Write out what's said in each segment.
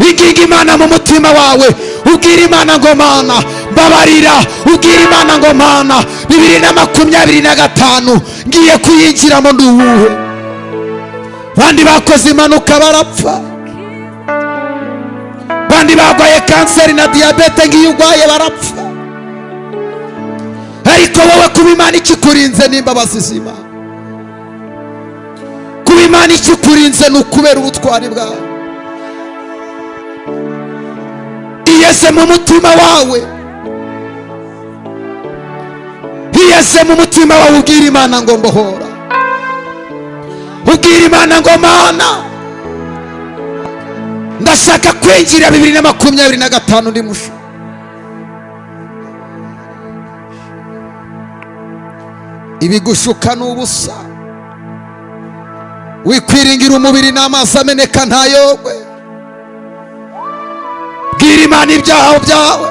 inginga Imana mu mutima wawe, ubwira Imana ngo Mana mbabarira, ubwira Imana ngo Mana 2025 ngiye kuyinjiramo nduwuhe. Bandi bakoze impanuka barapfa, bandi bagwaye kanseri na diabete ngiye ugwaye barapfa, ariko wowe kuba Imana ikikurinze n'imbabazi z'Imana, kuba Imana ikikurinze n'ukubera ubutwari bwawe. Iyeze mu mutima wawe, iyeze mu mutima wawe, ubwira Imana ngo mbohora, ubwira Imana ngo Mana ndashaka kwinjira 2025 ndi musha. Ibigushuka n'ubusa, wikwiringira umubiri n'amazi ameneka ntayogwe. Bwira Imana ibyaha byawe,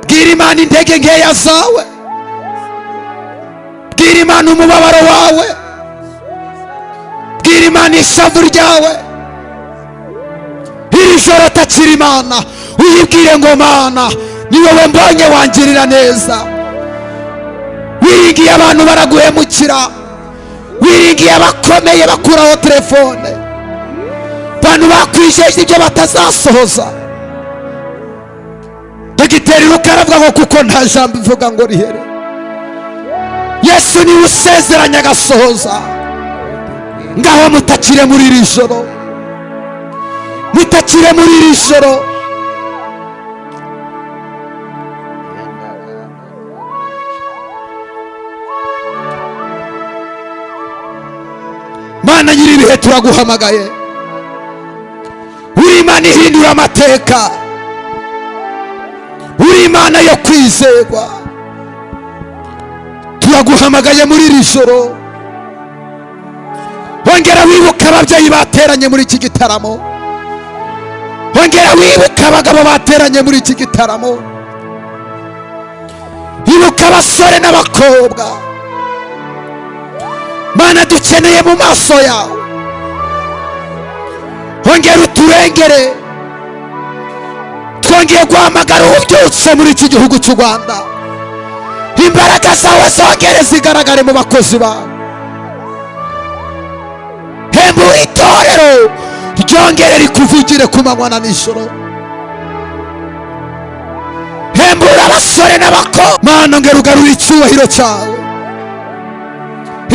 bwira Imana intege nkeya zawe, bwira Imana umubabaro wawe, bwira Imana ishavu ryawe. Iri joro takira Imana, uyibwire ngo Mana ni wowe mbonye wangirira neza. Wiringiye abantu baraguhemukira, wiringiye abakomeye bakuraho telefone, abantu bakwijeje ibyo batazasohoza. Dogiteri Rukaravuga ngo kuko nta jambo ivuga ngo rihere. Yesu ni usezeranya agasohoza. Ngaho mutakire muri iri joro, mutakire muri iri joro. Mana nyiri ibihe turaguhamagaye, uri Imana ihindura amateka, uri Imana yo kwizerwa. Turaguhamagaye muri iri joro. Ongera wibuka ababyeyi bateranye muri iki gitaramo, ongera wibuka abagabo bateranye muri iki gitaramo, ibuka abasore n'abakobwa. Mana dukeneye mu maso yawe, ongera uturengere. Twongeye guhamagara ubyutse muri iki gihugu cy'u Rwanda, imbaraga zawe zongere zigaragare mu bakozi bawe. Hembura itorero ryongere rikuvugire ku manywa na nijoro, hembura abasore n'abakobwa. Mana ongera ugarura icyubahiro cyawe,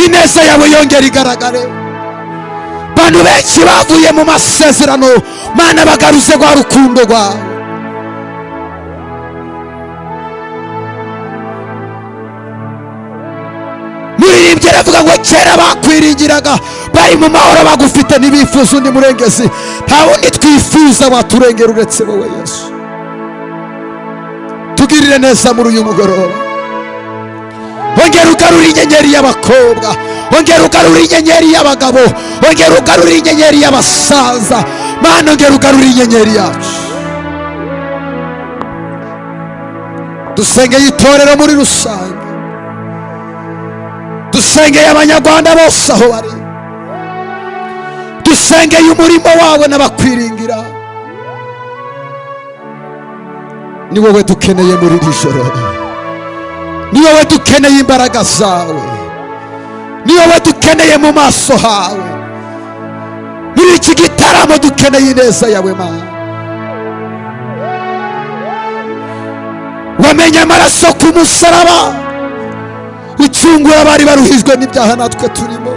ineza yawe yongera igaragare. Bantu benshi bavuye mu masezerano, Mana bagaruze rwa rukundo rwawe. Muririmbye aravuga ngo kera bakwiringiraga bari mu mahoro bagufite ntibifuza undi murengezi, nta wundi twifuza waturengera uretse wowe Yesu. Tugirire neza muri uyu mugoroba, ongera ugarura inyenyeri y'abakobwa, ongera ugarura inyenyeri y'abagabo, ongera ugarura inyenyeri y'abasaza. Mana ongera ugarura inyenyeri yacu. Dusengeye itorero muri rusange, dusengeye abanyarwanda bose aho bari, dusengeye umurimo wawe n'abakwiringira. Ni wowe dukeneye muri iri joro, ni wowe dukeneye imbaraga zawe, ni wowe dukeneye mu maso hawe. Muri iki gitaramo dukeneye ineza yawe Mana. Wamenye amaraso ku musaraba, ucungura abari baruhijwe n'ibyaha natwe turimo.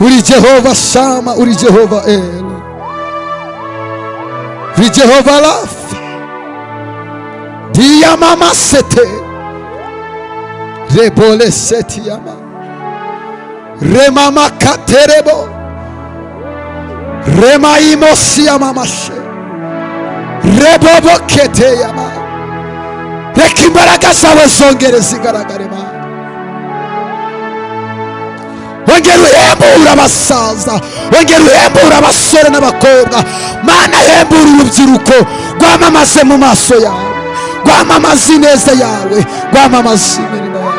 Uri Jehova Shama, uri Jehova El, uri Jehova Rafa. Diya mama sete rebole seti yama remama katerebo rema imosi yama mashe rebobo kete yama. Reka imbaraga zawe zongere zigaragare Mana. Ongera uhembura abasaza, ongera uhembura abasore n'abakobwa. Mana hembura urubyiruko, rwamamaze mu maso yawe, rwamamaze ineza yawe, rwamamaze imirimo yawe.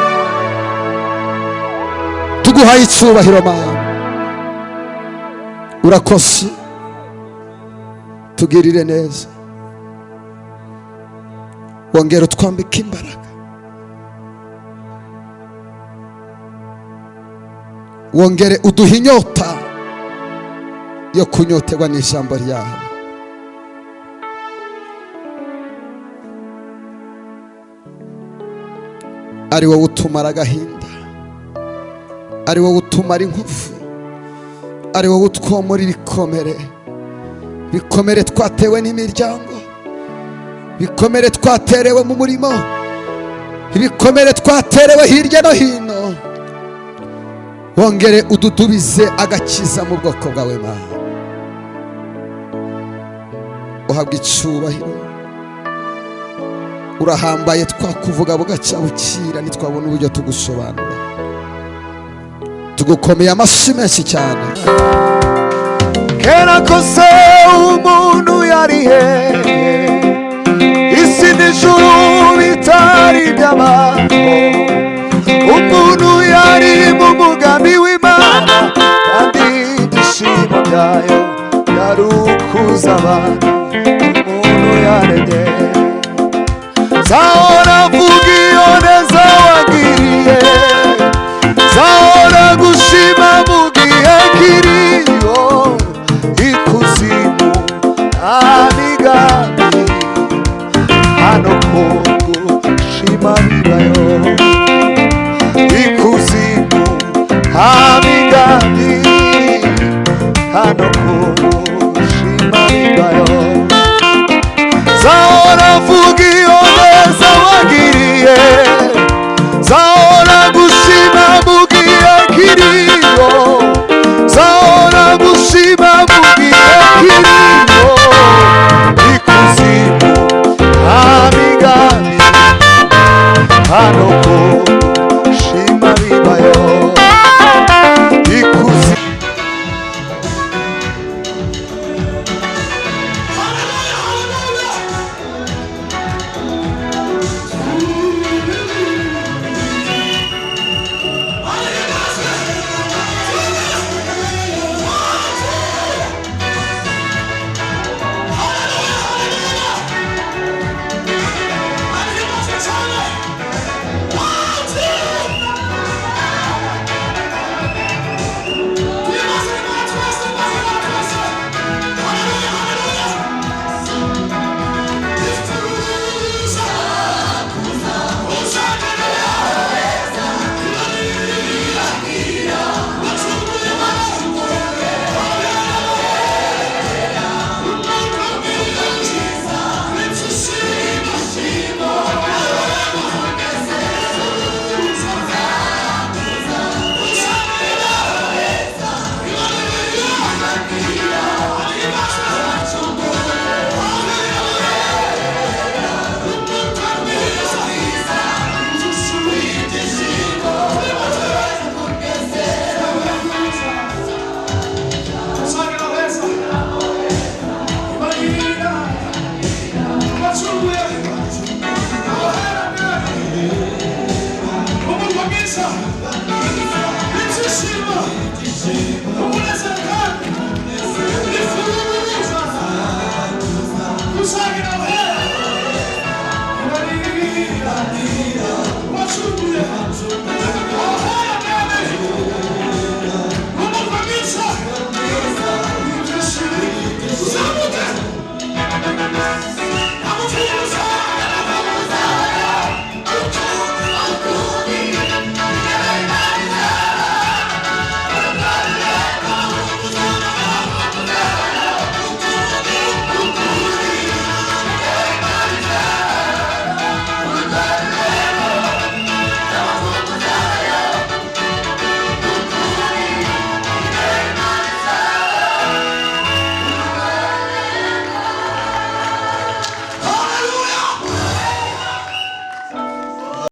Tuguhaye icyubahiro Mana, urakoze, tugirire neza, wongera utwambike imbaraga, wongere uduhe inyota yo kunyoterwa n'ijambo ryawe. ari wowe utumara agahinda, ari wowe utumara inkovu, ari wowe utwomora ibikomere twatewe n'imiryango, ibikomere twaterewe mu murimo, ibikomere twaterewe hirya no hino. wongere ududubize agakiza mu bwoko bwawe Mana. uhabwa icyubahiro, urahambaye, twakuvuga bugaca bukira ntitwabona uburyo tugusobanura. tugukomeye amashyi menshi cyane. kera kose umuntu yari he, isi n'ijuru bitari by'abantu, umuntu yari mu mugambi w'Imana, kandi ibyishimo byayo byari ukuza abantu umuntu yaremye. Zahora mvuga iyo neza wagiriye, zahora gushima mu gihe kiriho, ikuzimu nta migambi, hano kugushima bibayo, ikuzimu nta